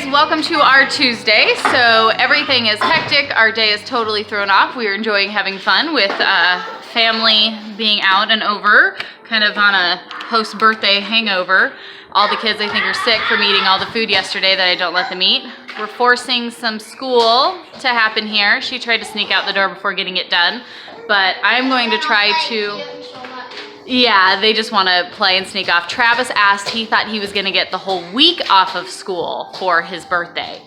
guys, welcome to our Tuesday. So everything is hectic. Our day is totally thrown off. We are enjoying having fun with family being out and over, kind of on a post-birthday hangover. All the kids, I think, are sick from eating all the food yesterday that I don't let them eat. We're forcing some school to happen here. She tried to sneak out the door before getting it done, but I'm going to try to... Yeah, they just want to play and sneak off. Travis asked, he thought he was going to get the whole week off of school for his birthday.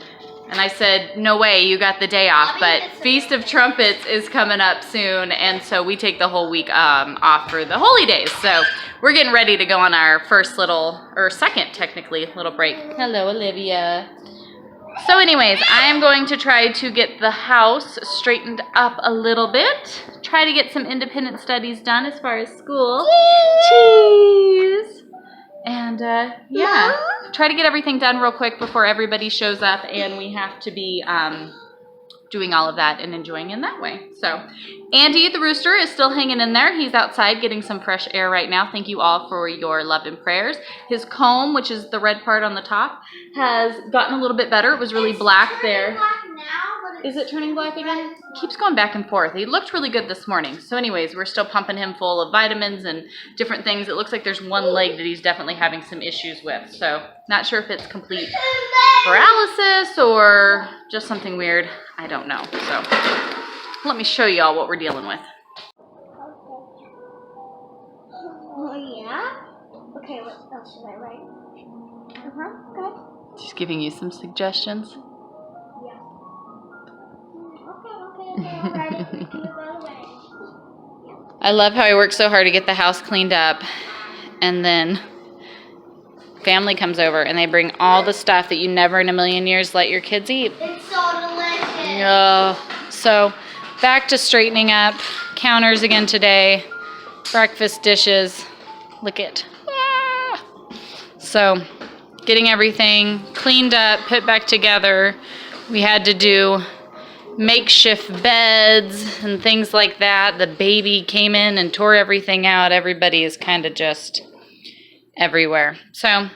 And I said, no way, you got the day off. But Feast of Trumpets is coming up soon, and so we take the whole week off for the holy days. So we're getting ready to go on our first little, or second technically, little break. Hello, Olivia. So anyways, I am going to try to get the house straightened up a little bit. Try to get some independent studies done as far as school. Cheese! And yeah, try to get everything done real quick before everybody shows up and we have to be doing all of that and enjoying in that way. So Andy the rooster is still hanging in there. He's outside getting some fresh air right now. Thank you all for your love and prayers. His comb, which is the red part on the top, has gotten a little bit better. It was really black there. Black now, but is it turning black again? It keeps going back and forth. He looked really good this morning. So anyways, we're still pumping him full of vitamins and different things. It looks like there's one leg that he's definitely having some issues with. So not sure if it's complete paralysis or just something weird. I don't know. So let me show y'all what we're dealing with. Oh, yeah? Okay, what else should I write? Good. She's giving you some suggestions. Yeah. Okay, I'll write it. Move that away. I love how I work so hard to get the house cleaned up, and then family comes over and they bring all the stuff that you never in a million years let your kids eat. It's so delicious. So back to straightening up counters again today, breakfast dishes. Look it. Ah. So getting everything cleaned up, put back together. We had to do makeshift beds and things like that. The baby came in and tore everything out. Everybody is kind of just everywhere. So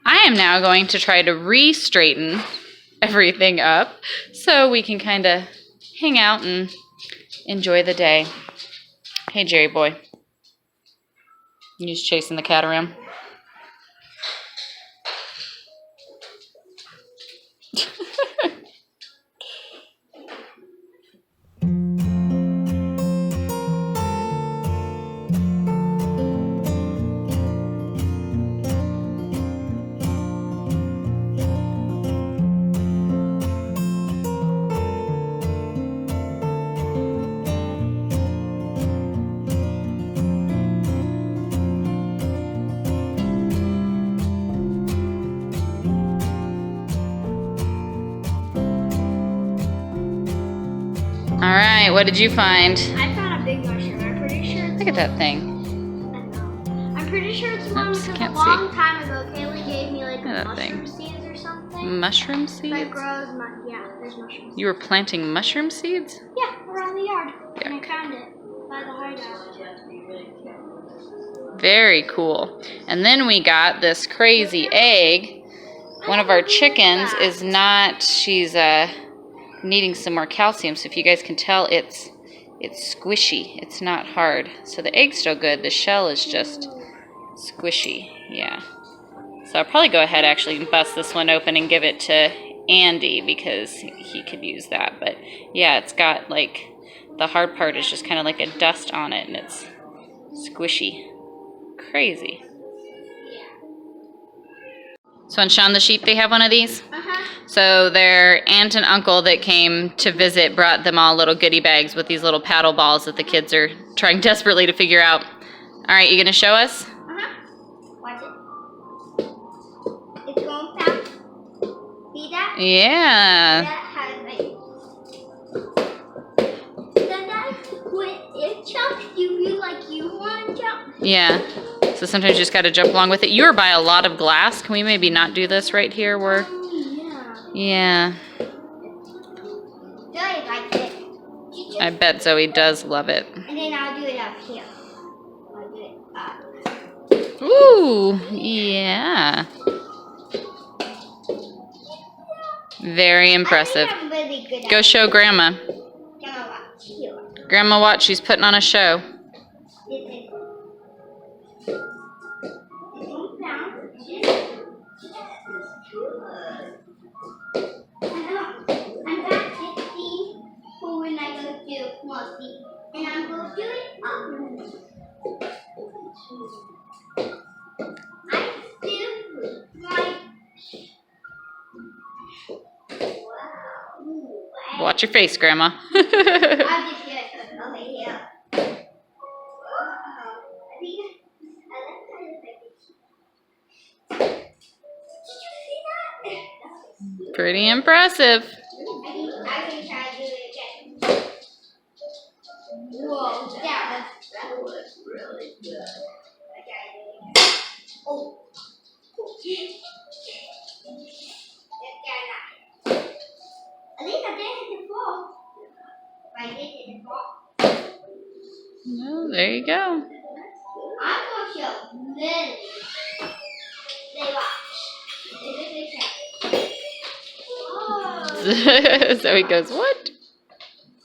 I am now going to try to re-straighten everything up so we can kind of hang out and enjoy the day. Hey, Jerry boy. You just chasing the cat around? All right, what did you find? I found a big mushroom. I'm pretty sure it's Look at that thing. I know. I'm pretty sure it's one Oops, because a can't long time ago, Kaylee gave me like Look at that mushroom thing. seeds or something. Mushroom That seeds? grows, yeah, there's mushrooms. You were planting mushroom seeds? Yeah, around the yard. And I Yuck. found it by the hideout. Very cool. And then we got this crazy egg. One of our chickens is not, she's needing some more calcium. So if you guys can tell, it's squishy. It's not hard. So the egg's still good. The shell is just squishy. Yeah. So I'll probably go ahead actually and bust this one open and give it to Andy because he could use that. But yeah, it's got like, the hard part is just kind of like a dust on it and it's squishy. Crazy. So on Shaun the Sheep, they have one of these. So their aunt and uncle that came to visit brought them all little goodie bags with these little paddle balls that the kids are trying desperately to figure out. All right, you gonna show us? Watch it. It's going fast. See that? Yeah. That has like... Then when it jumps, you feel like you want to jump. Yeah. So sometimes you just gotta jump along with it. You are by a lot of glass. Can we maybe not do this right here? Where? Yeah. Zoe likes it. I bet Zoe does love it. And then I'll do it up here. I'll do it up. Ooh, yeah. Very impressive. I think I'm really good at Go show Grandma. Grandma, watch. Here. Grandma, watch. She's putting on a show. This is. I'm back 16 for when I go to Mossy. And I'm going to do it up. I still like. Wow. Watch your face, Grandma. I'll just do it over here. Wow. I think I like how it's like. Did you see that? Pretty impressive. I can try to do it again. Whoa, that was really good. I gotta do it again. Oh. At least I didn't hit the ball. I did hit the ball. Well, there you go. I'm going to show Lily. They watch. This is a Oh. So he goes, what?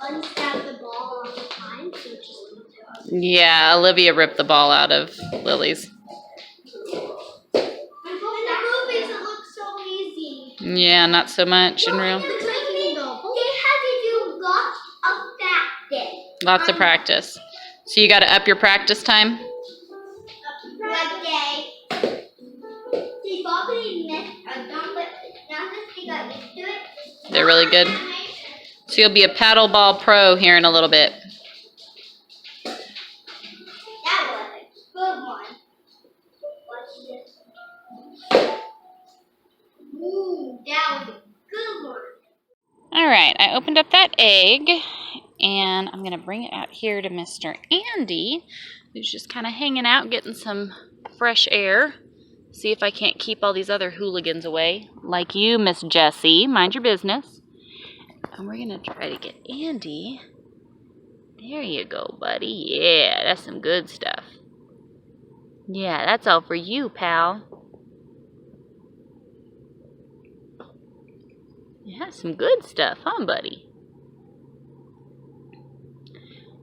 Unstab the ball all the time, so it just comes out. Yeah, Olivia ripped the ball out of Lily's. In the movies, it looks so easy. Yeah, not so much in real. They had to do lots of practice. Lots of practice. So you got to up your practice time? One day, they probably missed a dumb, but now that they got used to it, They're really good. So you'll be a paddleball pro here in a little bit. that was a good one. What's this? Ooh, that was a good one. All right, I opened up that egg, and I'm going to bring it out here to Mr. Andy, who's just kind of hanging out, getting some fresh air. See if I can't keep all these other hooligans away. Like you, Miss Jessie. Mind your business. And we're going to try to get Andy. There you go, buddy. Yeah, that's some good stuff. Yeah, that's all for you, pal. Yeah, some good stuff, huh, buddy?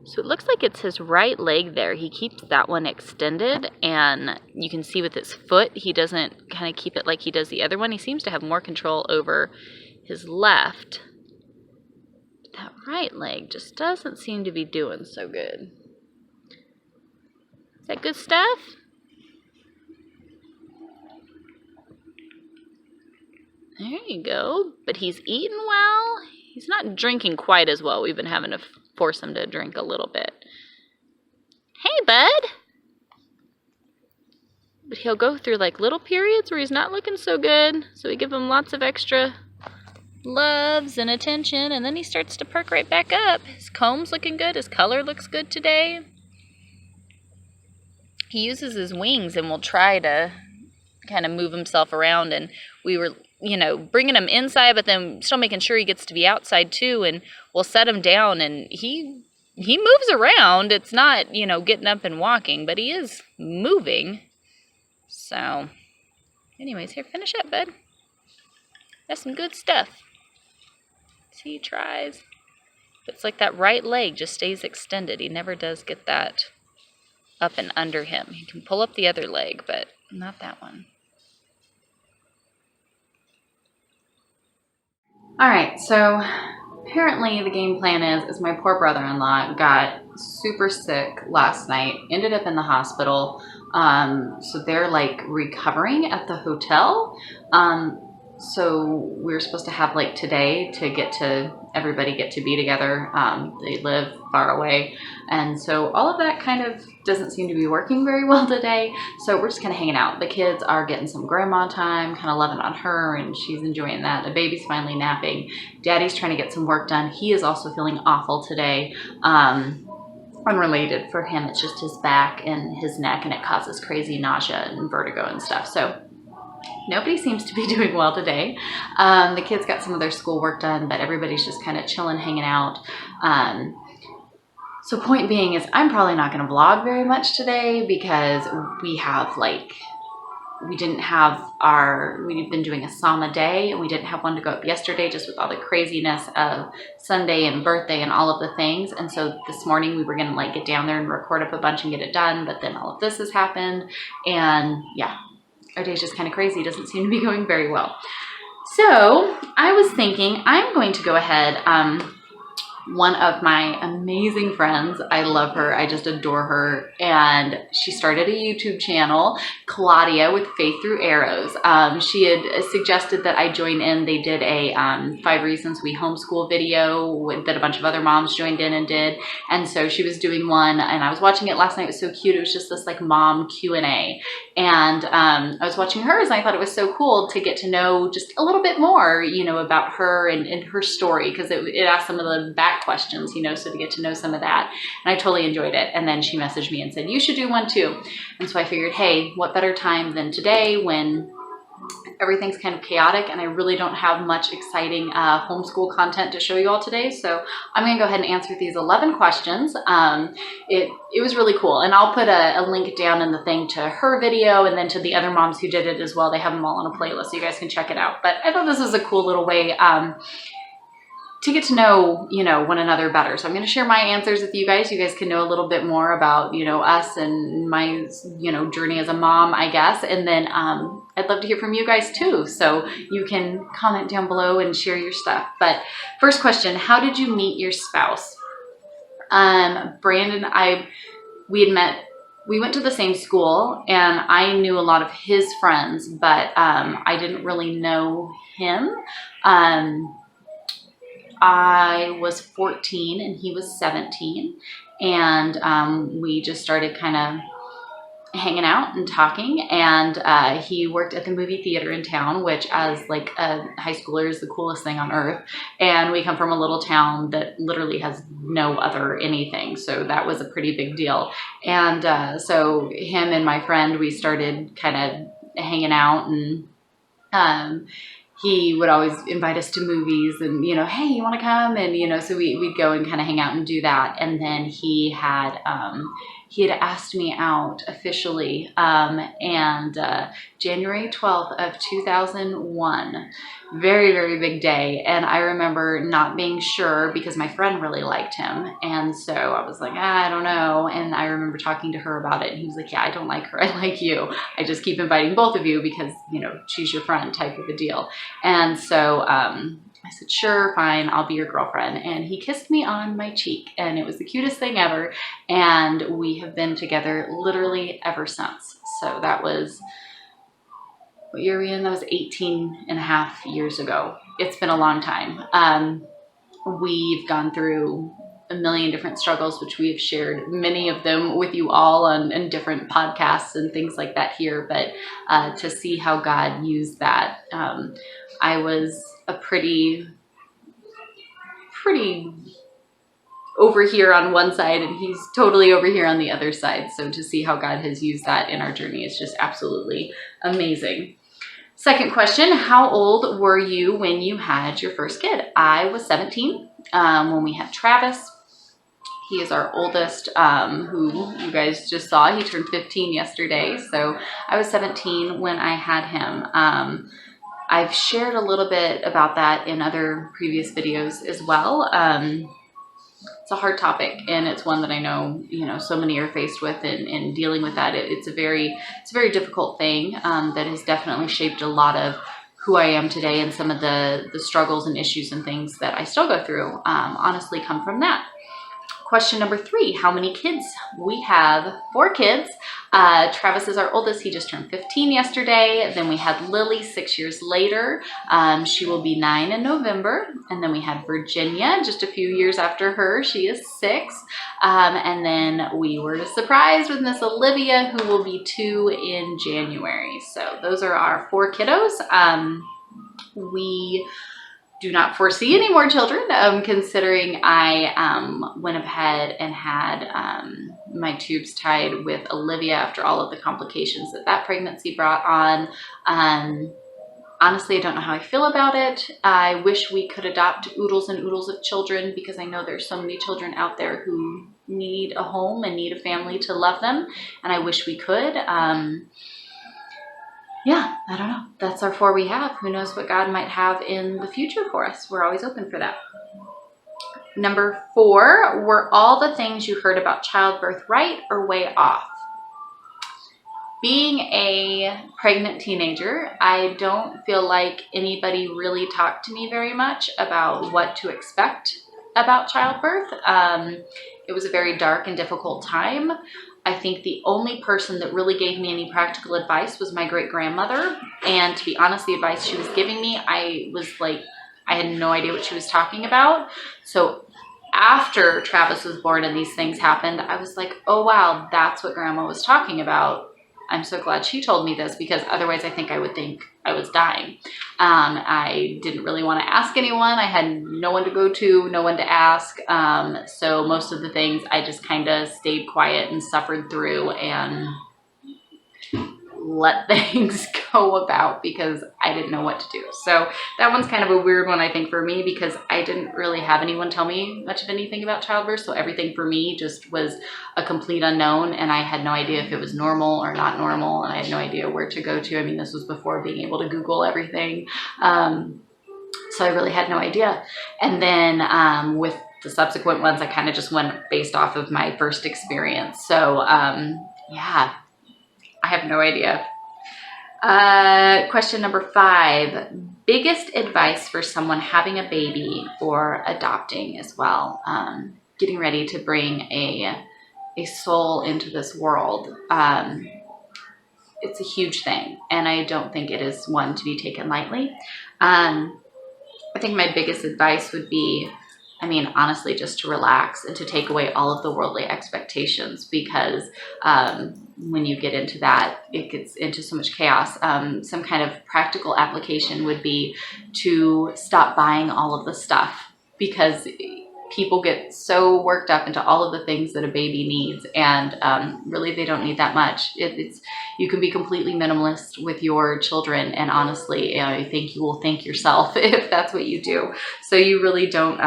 So it looks like it's his right leg there. He keeps that one extended, and you can see with his foot, he doesn't kind of keep it like he does the other one. He seems to have more control over his left. That right leg just doesn't seem to be doing so good. Is that good stuff? There you go. But he's eating well. He's not drinking quite as well. We've been having to force him to drink a little bit. Hey, bud. But he'll go through like little periods where he's not looking so good. So we give him lots of extra loves and attention. And then he starts to perk right back up. His comb's looking good. His color looks good today. He uses his wings and will try to kind of move himself around. And we were, you know, bringing him inside, but then still making sure he gets to be outside too. And we'll set him down, and he moves around. It's not, you know, getting up and walking, but he is moving. So, anyways, here, finish up, bud. That's some good stuff. See, he tries. But it's like that right leg just stays extended. He never does get that up and under him. He can pull up the other leg, but not that one. Alright, so apparently the game plan is my poor brother-in-law got super sick last night, ended up in the hospital, so they're like recovering at the hotel. So we were supposed to have like today to everybody get to be together. They live far away, and so all of that kind of doesn't seem to be working very well today. So we're just kind of hanging out. The kids are getting some grandma time, kind of loving on her, and she's enjoying that. The baby's finally napping. Daddy's trying to get some work done. He is also feeling awful today. Unrelated for him, it's just his back and his neck, and it causes crazy nausea and vertigo and stuff. So nobody seems to be doing well today. The kids got some of their schoolwork done, but everybody's just kind of chilling, hanging out. So point being is I'm probably not going to vlog very much today because we have like we've been doing a psalm a day, and we didn't have one to go up yesterday just with all the craziness of Sunday and birthday and all of the things. And so this morning we were going to like get down there and record up a bunch and get it done. But then all of this has happened, and yeah, our day's just kind of crazy. It doesn't seem to be going very well. So I was thinking I'm going to go ahead, one of my amazing friends, I love her, I just adore her, and she started a YouTube channel, Claudia with Faith Through Arrows. She had suggested that I join in. They did a 5 reasons we homeschool video that a bunch of other moms joined in and did, and so she was doing one, and I was watching it last night. It was so cute. It was just this like mom Q&A, and I was watching hers, and I thought it was so cool to get to know just a little bit more, you know, about her and her story, because it asked some of the back questions, you know, so to get to know some of that. And I totally enjoyed it. And then she messaged me and said, you should do one too. And so I figured, hey, what better time than today when everything's kind of chaotic and I really don't have much exciting homeschool content to show you all today. So I'm going to go ahead and answer these 11 questions. It was really cool. And I'll put a link down in the thing to her video and then to the other moms who did it as well. They have them all on a playlist, so you guys can check it out. But I thought this was a cool little way to get to know, you know, one another better. So I'm going to share my answers with you guys. You guys can know a little bit more about, you know, us and my, you know, journey as a mom, I guess. And then I'd love to hear from you guys too. So you can comment down below and share your stuff. But first question, how did you meet your spouse? Brandon, we had met, we went to the same school, and I knew a lot of his friends, but I didn't really know him. I was 14 and he was 17, and we just started kind of hanging out and talking, and he worked at the movie theater in town, which as like a high schooler is the coolest thing on earth. And we come from a little town that literally has no other anything, so that was a pretty big deal. And so him and my friend, we started kind of hanging out, and he would always invite us to movies and, you know, hey, you want to come? And, you know, so we'd go and kind of hang out and do that. And then he had asked me out officially, and January 12th of 2001, very, very big day. And I remember not being sure because my friend really liked him. And so I was like, I don't know. And I remember talking to her about it, and he was like, yeah, I don't like her. I like you. I just keep inviting both of you because, you know, she's your friend type of a deal. And so I said, sure, fine, I'll be your girlfriend. And he kissed me on my cheek, and it was the cutest thing ever. And we have been together literally ever since. So that was, what year are we in? That was 18 and a half years ago. It's been a long time. We've gone through a million different struggles, which we have shared many of them with you all on different podcasts and things like that here. But to see how God used that, I was a pretty over here on one side, and he's totally over here on the other side. So to see how God has used that in our journey is just absolutely amazing. Second question, how old were you when you had your first kid? I was 17 when we had Travis. He is our oldest, who you guys just saw. He turned 15 yesterday. So I was 17 when I had him. I've shared a little bit about that in other previous videos as well. It's a hard topic, and it's one that I know, you know, so many are faced with in dealing with that. It's a very difficult thing that has definitely shaped a lot of who I am today, and some of the struggles and issues and things that I still go through honestly come from that. Question number 3, how many kids? We have 4 kids. Travis is our oldest. He just turned 15 yesterday. Then we had Lily 6 years later. She will be 9 in November. And then we had Virginia just a few years after her. She is 6. And then we were surprised with Miss Olivia, who will be 2 in January. So those are our 4 kiddos. We do not foresee any more children, considering I went ahead and had my tubes tied with Olivia after all of the complications that pregnancy brought on. Honestly, I don't know how I feel about it. I wish we could adopt oodles and oodles of children, because I know there's so many children out there who need a home and need a family to love them, and I wish we could. yeah, I don't know. That's our 4 we have. Who knows what God might have in the future for us? We're always open for that. Number 4, were all the things you heard about childbirth right or way off? Being a pregnant teenager, I don't feel like anybody really talked to me very much about what to expect about childbirth. It was a very dark and difficult time. I think the only person that really gave me any practical advice was my great-grandmother. And to be honest, the advice she was giving me, I had no idea what she was talking about. So after Travis was born and these things happened, I was like, oh wow, that's what Grandma was talking about. I'm so glad she told me this, because otherwise I think I would think I was dying. I didn't really want to ask anyone. I had no one to go to, no one to ask. So most of the things I just kind of stayed quiet and suffered through and let things go about, because I didn't know what to do. So that one's kind of a weird one, I think, for me, because I didn't really have anyone tell me much of anything about childbirth. So everything for me just was a complete unknown, and I had no idea if it was normal or not normal, and I had no idea where to go to. I mean, this was before being able to Google everything. So I really had no idea. And then with the subsequent ones, I kind of just went based off of my first experience. So yeah, I have no idea. Question number 5, biggest advice for someone having a baby or adopting as well, getting ready to bring a soul into this world. It's a huge thing, and I don't think it is one to be taken lightly. I think my biggest advice would be, I mean, honestly, just to relax and to take away all of the worldly expectations, because when you get into that, it gets into so much chaos. Some kind of practical application would be to stop buying all of the stuff, because people get so worked up into all of the things that a baby needs, and really they don't need that much. You can be completely minimalist with your children, and honestly, I think you will thank yourself if that's what you do. So you really don't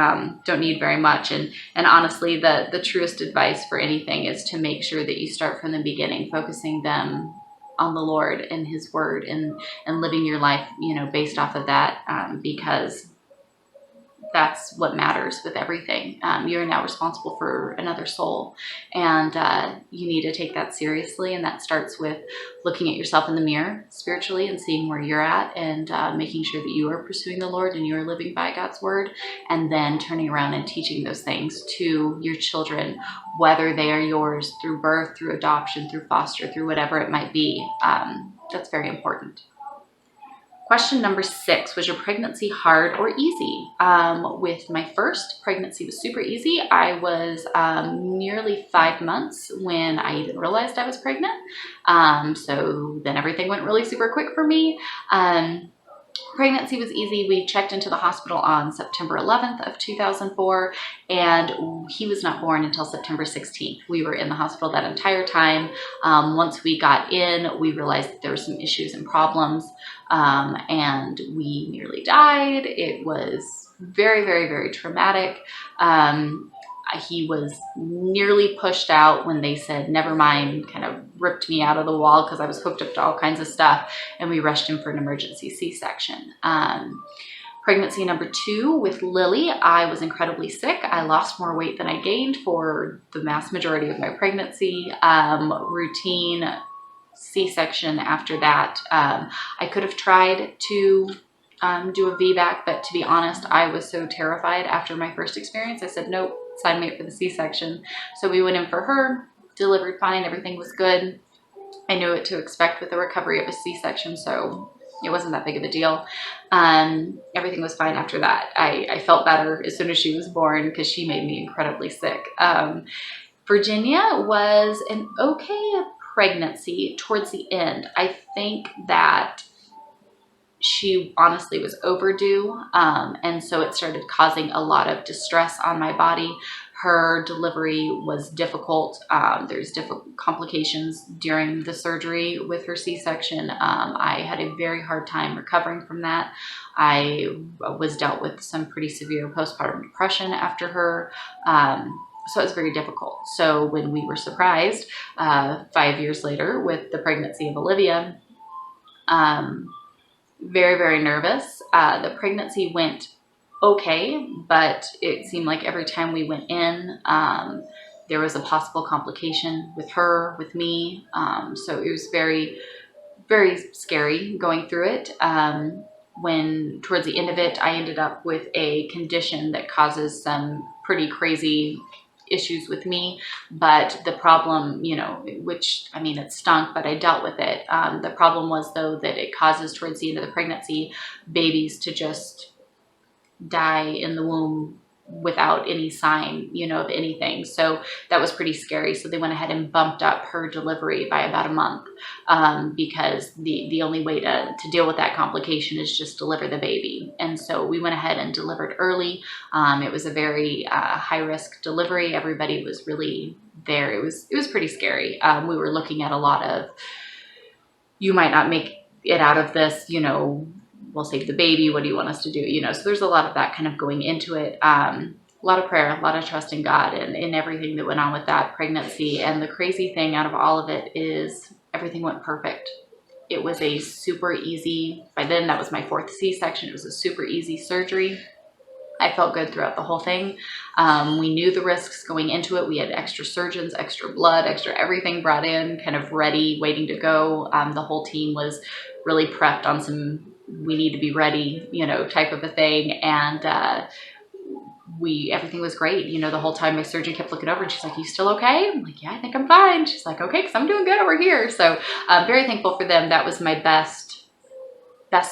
need very much. And honestly, the truest advice for anything is to make sure that you start from the beginning, focusing them on the Lord and His Word, and living your life, based off of that, because that's what matters with everything. You're now responsible for another soul, and you need to take that seriously. And that starts with looking at yourself in the mirror spiritually and seeing where you're at, and making sure that you are pursuing the Lord and you are living by God's word, and then turning around and teaching those things to your children, whether they are yours through birth, through adoption, through foster, through whatever it might be. That's very important. Question number 6, was your pregnancy hard or easy? With my first pregnancy, it was super easy. I was nearly 5 months when I even realized I was pregnant. So then everything went really super quick for me. Pregnancy was easy. We checked into the hospital on September 11th of 2004, and he was not born until September 16th. We were in the hospital that entire time. Once we got in, we realized that there were some issues and problems, and we nearly died. It was very, very, very traumatic. He was nearly pushed out when they said, never mind, kind of ripped me out of the wall because I was hooked up to all kinds of stuff, and we rushed him for an emergency C-section. Pregnancy number 2 with Lily, I was incredibly sick. I lost more weight than I gained for the vast majority of my pregnancy. Routine C-section after that. I could have tried to do a VBAC, but to be honest, I was so terrified after my first experience. I said, nope, sign me up for the C-section. So we went in for her, delivered fine, everything was good. I knew what to expect with the recovery of a C-section, so it wasn't that big of a deal. Everything was fine after that. I felt better as soon as she was born, because she made me incredibly sick. Virginia was an okay pregnancy towards the end. I think that she honestly was overdue, and so it started causing a lot of distress on my body. Her delivery was difficult. There's different complications during the surgery with her C-section. I had a very hard time recovering from that. I was dealt with some pretty severe postpartum depression after her. So it was very difficult. So when we were surprised 5 years later with the pregnancy of Olivia, Very, very nervous. The pregnancy went okay, but it seemed like every time we went in, there was a possible complication with her, with me. So it was very, very scary going through it. When towards the end of it, I ended up with a condition that causes some pretty crazy issues with me, but the problem, which, I mean, it stunk, but I dealt with it. The problem was, though, that it causes towards the end of the pregnancy babies to just die in the womb without any sign, of anything. So that was pretty scary. So they went ahead and bumped up her delivery by about a month, because the only way to deal with that complication is just deliver the baby. And so we went ahead and delivered early. It was a very high risk delivery. Everybody was really there. It was pretty scary. We were looking at a lot of, you might not make it out of this, we'll save the baby. What do you want us to do? So there's a lot of that kind of going into it. A lot of prayer, a lot of trust in God and everything that went on with that pregnancy. And the crazy thing out of all of it is everything went perfect. It was a super easy, by then that was my 4th C-section. It was a super easy surgery. I felt good throughout the whole thing. We knew the risks going into it. We had extra surgeons, extra blood, extra everything brought in, kind of ready, waiting to go. The whole team was really prepped on some, we need to be ready, type of a thing. And everything was great. The whole time my surgeon kept looking over and she's like, "You still okay?" I'm like, "Yeah, I think I'm fine." She's like, "Okay, because I'm doing good over here." So I'm very thankful for them. That was my best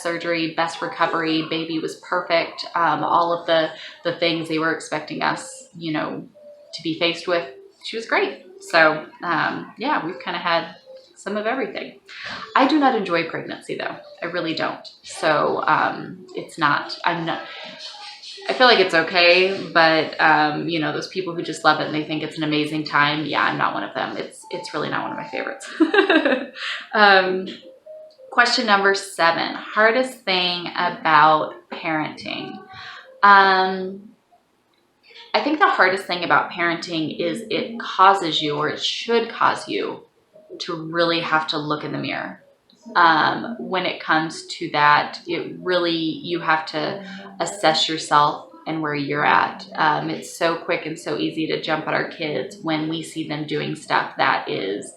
surgery, best recovery. Baby was perfect. All of the things they were expecting us, to be faced with, she was great. So yeah, we've kind of had some of everything. I do not enjoy pregnancy though. I really don't. So I feel like it's okay, but those people who just love it and they think it's an amazing time. Yeah, I'm not one of them. It's really not one of my favorites. Question number 7, hardest thing about parenting. I think the hardest thing about parenting is it causes you, or it should cause you, to really have to look in the mirror. When it comes to that, you have to assess yourself and where you're at. It's so quick and so easy to jump at our kids when we see them doing stuff that is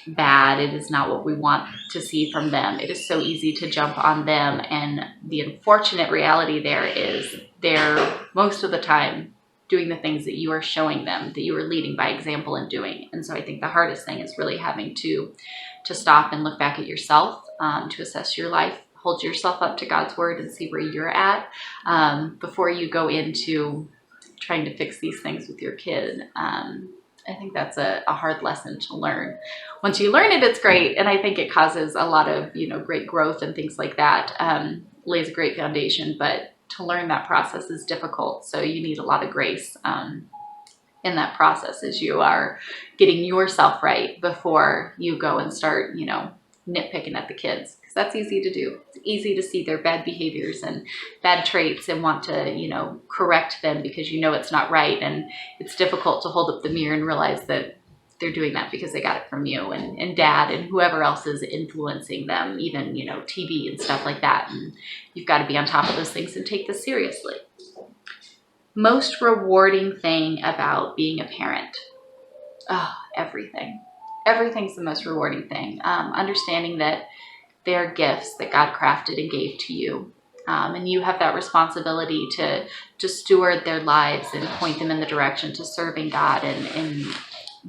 bad. It is not what we want to see from them. It is so easy to jump on them, and the unfortunate reality there is they're most of the time doing the things that you are showing them, that you are leading by example and doing. And so I think the hardest thing is really having to stop and look back at yourself, to assess your life, hold yourself up to God's word and see where you're at, before you go into trying to fix these things with your kid. I think that's a hard lesson to learn. Once you learn it, it's great. And I think it causes a lot of, great growth and things like that. Lays a great foundation, but to learn that process is difficult. So you need a lot of grace in that process as you are getting yourself right before you go and start, nitpicking at the kids. Because that's easy to do. It's easy to see their bad behaviors and bad traits and want to, correct them because it's not right. And it's difficult to hold up the mirror and realize that they're doing that because they got it from you and dad and whoever else is influencing them, even, TV and stuff like that. And you've got to be on top of those things and take this seriously. Most rewarding thing about being a parent? Oh, everything. Everything's the most rewarding thing. Understanding that they're gifts that God crafted and gave to you. And you have that responsibility to steward their lives and point them in the direction to serving God and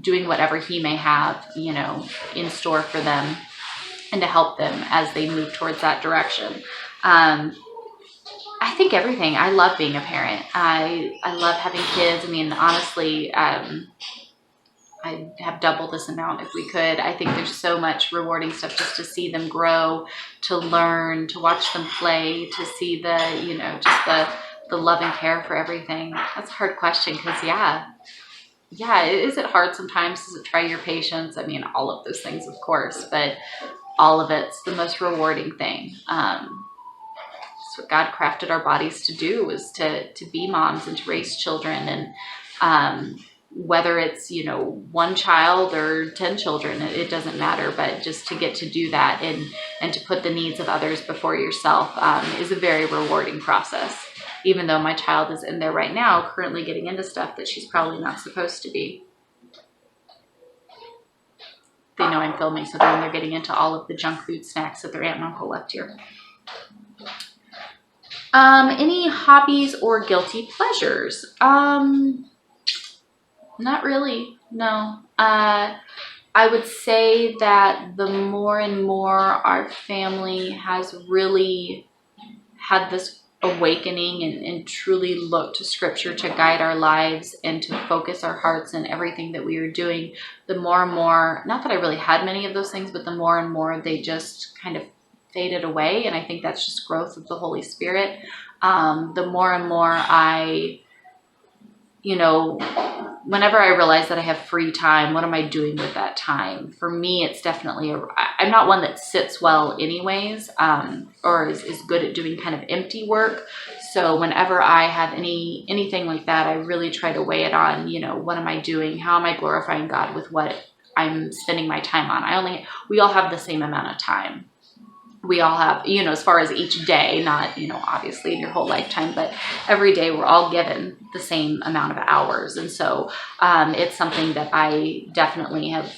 doing whatever He may have, in store for them, and to help them as they move towards that direction. I think everything. I love being a parent. I love having kids. I mean, honestly, I'd have double this amount if we could. I think there's so much rewarding stuff just to see them grow, to learn, to watch them play, to see just the love and care for everything. That's a hard question because, yeah, is it hard sometimes? Does it try your patience? I mean, all of those things, of course, but all of it's the most rewarding thing. It's what God crafted our bodies to do, is to be moms and to raise children. And whether it's, you know, one child or 10 children, it doesn't matter, but just to get to do that and to put the needs of others before yourself is a very rewarding process, even though my child is in there right now currently getting into stuff that she's probably not supposed to be. They know I'm filming, so then they're getting into all of the junk food snacks that their aunt and uncle left here. Any hobbies or guilty pleasures? Not really, no. I would say that the more and more our family has really had this awakening and truly looked to scripture to guide our lives and to focus our hearts in everything that we are doing, the more and more, not that I really had many of those things, but the more and more they just kind of faded away. And I think that's just growth of the Holy Spirit. The more and more I, you know, whenever I realize that I have free time, what am I doing with that time? For me, it's definitely, I'm not one that sits well anyways, or is good at doing kind of empty work. So whenever I have anything like that, I really try to weigh it on, you know, what am I doing? How am I glorifying God with what I'm spending my time on? We all have the same amount of time. We all have, you know, as far as each day, not, you know, obviously in your whole lifetime, but every day we're all given the same amount of hours. And so it's something that I definitely have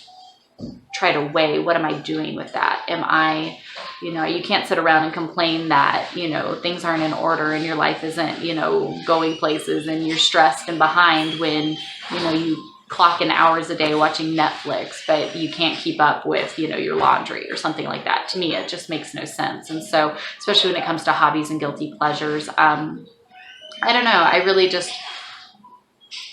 tried to weigh. What am I doing with that? Am I, you know, you can't sit around and complain that, you know, things aren't in order and your life isn't, you know, going places and you're stressed and behind when, you know, you clocking hours a day watching Netflix, but you can't keep up with, you know, your laundry or something like that. To me, it just makes no sense. And so, especially when it comes to hobbies and guilty pleasures, I don't know. I really just,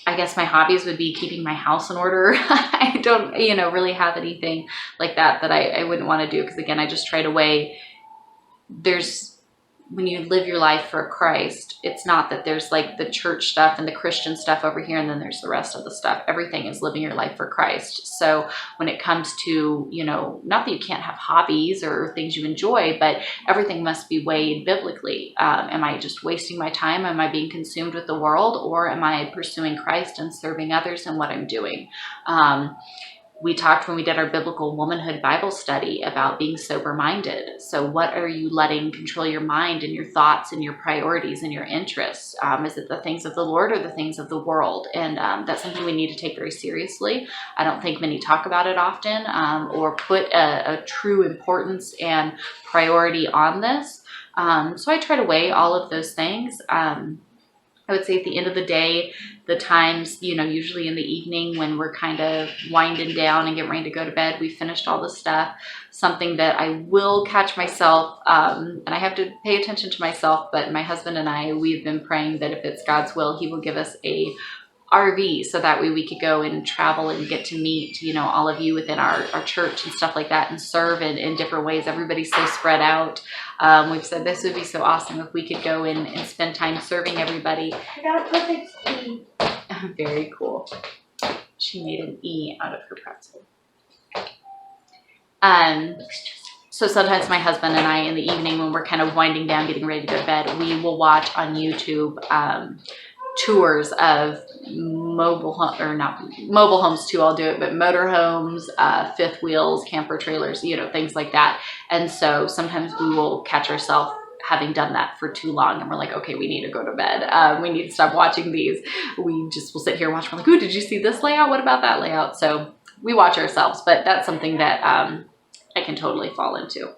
I guess my hobbies would be keeping my house in order. I don't, you know, really have anything like that I wouldn't want to do. Because again, I just try to weigh, when you live your life for Christ, it's not that there's like the church stuff and the Christian stuff over here and then there's the rest of the stuff. Everything is living your life for Christ. So when it comes to, you know, not that you can't have hobbies or things you enjoy, but everything must be weighed biblically. Am I just wasting my time? Am I being consumed with the world, or am I pursuing Christ and serving others in what I'm doing? We talked when we did our biblical womanhood Bible study about being sober-minded. So what are you letting control your mind and your thoughts and your priorities and your interests? Is it the things of the Lord or the things of the world? And that's something we need to take very seriously. I don't think many talk about it often or put a true importance and priority on this. So I try to weigh all of those things. I would say at the end of the day, the times, you know, usually in the evening when we're kind of winding down and getting ready to go to bed, we finished all the stuff. Something that I will catch myself, and I have to pay attention to myself, but my husband and I, we've been praying that if it's God's will, he will give us a RV so that way we could go and travel and get to meet, you know, all of you within our church and stuff like that and serve in different ways. Everybody's so spread out. We've said this would be so awesome if we could go and spend time serving everybody. I got a perfect E. Very cool. She made an E out of her pretzel. So sometimes my husband and I in the evening when we're kind of winding down, getting ready to go to bed, we will watch on YouTube tours of mobile homes too, I'll do it, but motorhomes, fifth wheels, camper trailers, you know, things like that. And so sometimes we will catch ourselves having done that for too long and we're like, okay, we need to go to bed. We need to stop watching these. We just will sit here and watch. We're like, ooh, did you see this layout? What about that layout? So we watch ourselves, but that's something that I can totally fall into.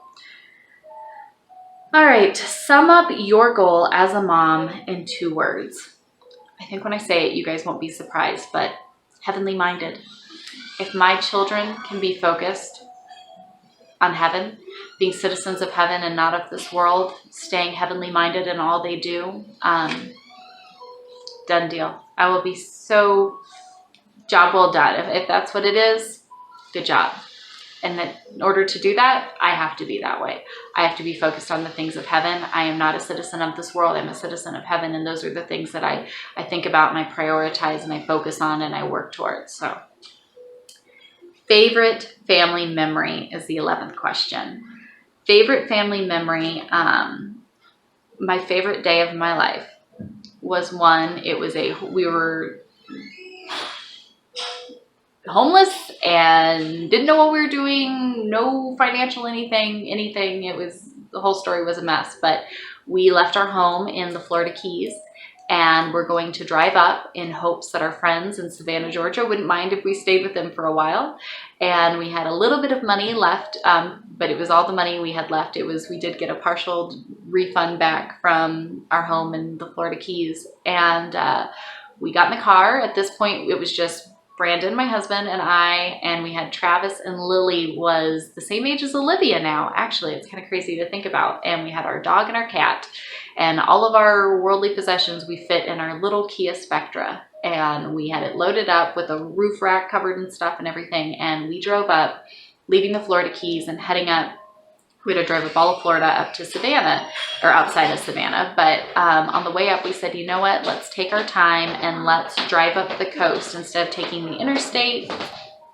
All right, sum up your goal as a mom in 2 words. I think when I say it, you guys won't be surprised, but heavenly minded. If my children can be focused on heaven, being citizens of heaven and not of this world, staying heavenly minded in all they do, done deal. I will be so job well done. If that's what it is, good job. And that in order to do that, I have to be that way. I have to be focused on the things of heaven. I am not a citizen of this world. I'm a citizen of heaven. And those are the things that I think about and I prioritize and I focus on and I work towards. So favorite family memory is the 11th question. Favorite family memory, my favorite day of my life was one, we were homeless and didn't know what we were doing, no financial anything. It was, the whole story was a mess. But we left our home in the Florida Keys, and we're going to drive up in hopes that our friends in Savannah, Georgia wouldn't mind if we stayed with them for a while. And we had a little bit of money left, but it was all the money we had left. We did get a partial refund back from our home in the Florida Keys. And we got in the car. At this point, it was just Brandon, my husband, and I, and we had Travis, and Lily was the same age as Olivia now. Actually, it's kind of crazy to think about. And we had our dog and our cat, and all of our worldly possessions we fit in our little Kia Spectra. And we had it loaded up with a roof rack covered in stuff and everything. And we drove up, leaving the Florida Keys and heading up. We had to drive up all of Florida up to Savannah, or outside of Savannah. But on the way up, we said, you know what, let's take our time and let's drive up the coast instead of taking the interstate.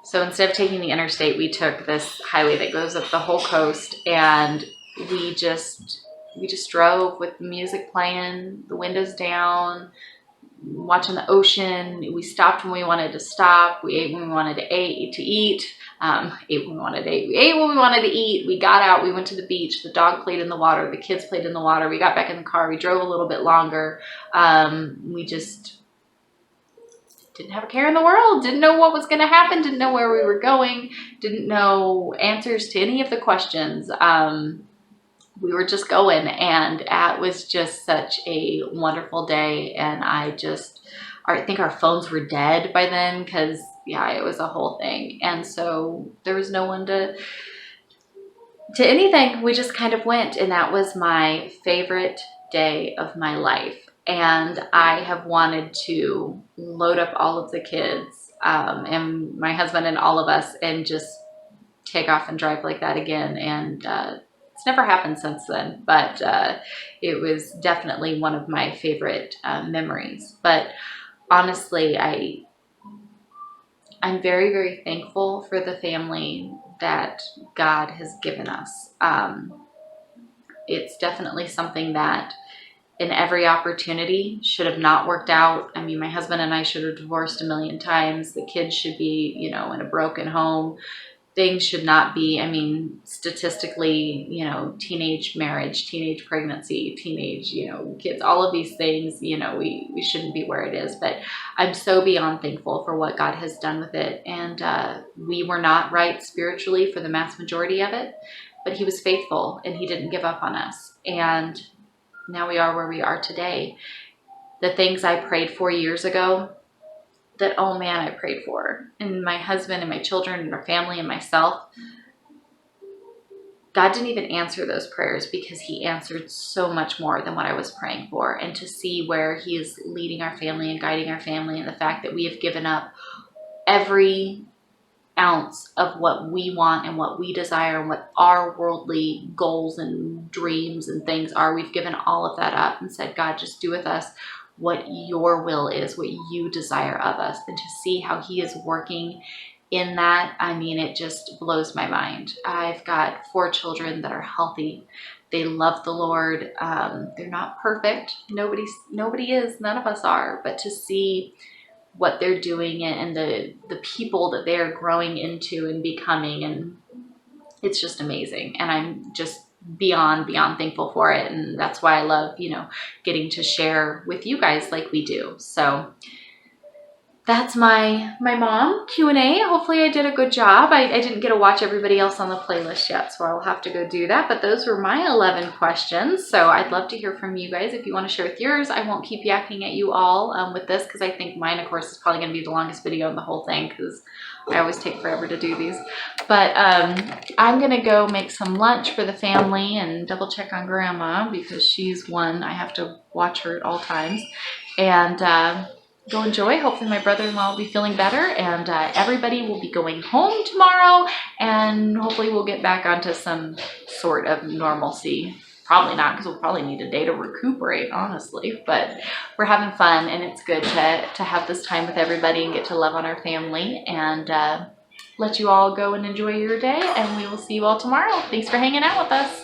So instead of taking the interstate, we took this highway that goes up the whole coast, and we just drove with the music playing, the windows down, watching the ocean. We stopped when we wanted to stop. We ate when we wanted to eat. Ate when we wanted to eat. We ate when we wanted to eat. We got out. We went to the beach. The dog played in the water. The kids played in the water. We got back in the car. We drove a little bit longer. We just didn't have a care in the world. Didn't know what was going to happen. Didn't know where we were going. Didn't know answers to any of the questions. We were just going, and it was just such a wonderful day. And I think our phones were dead by then, because yeah, it was a whole thing. And so there was no one to anything. We just kind of went, and that was my favorite day of my life. And I have wanted to load up all of the kids, and my husband and all of us, and just take off and drive like that again. And it's never happened since then, but it was definitely one of my favorite memories. But honestly, I'm very, very thankful for the family that God has given us. It's definitely something that in every opportunity should have not worked out. I mean, my husband and I should have divorced a million times. The kids should be, in a broken home. Things should not be, statistically, teenage marriage, teenage pregnancy, teenage, kids, all of these things, we shouldn't be where it is. But I'm so beyond thankful for what God has done with it. And we were not right spiritually for the mass majority of it, but he was faithful and he didn't give up on us. And now we are where we are today. The things I prayed for years ago, that, oh man, I prayed for, and my husband and my children and our family and myself, God didn't even answer those prayers, because he answered so much more than what I was praying for. And to see where he is leading our family and guiding our family, and the fact that we have given up every ounce of what we want and what we desire and what our worldly goals and dreams and things are, we've given all of that up and said, God, just do with us what your will is, what you desire of us. And to see how he is working in that, it just blows my mind. I've got 4 children that are healthy. They love the Lord. They're not perfect. Nobody is. None of us are. But to see what they're doing and the people that they're growing into and becoming, and it's just amazing. And I'm just beyond thankful for it. And that's why I love, getting to share with you guys like we do. So that's my mom Q&A. Hopefully I did a good job. I didn't get to watch everybody else on the playlist yet, so I'll have to go do that. But those were my 11 questions. So I'd love to hear from you guys if you want to share with yours. I won't keep yakking at you all with this, because I think mine, of course, is probably going to be the longest video in the whole thing, because I always take forever to do these. But I'm going to go make some lunch for the family and double check on Grandma, because she's one I have to watch her at all times. And go enjoy. Hopefully my brother-in-law will be feeling better, and everybody will be going home tomorrow, and hopefully we'll get back onto some sort of normalcy. Probably not, because we'll probably need a day to recuperate, honestly. But we're having fun, and it's good to have this time with everybody and get to love on our family, and let you all go and enjoy your day, and we will see you all tomorrow. Thanks for hanging out with us.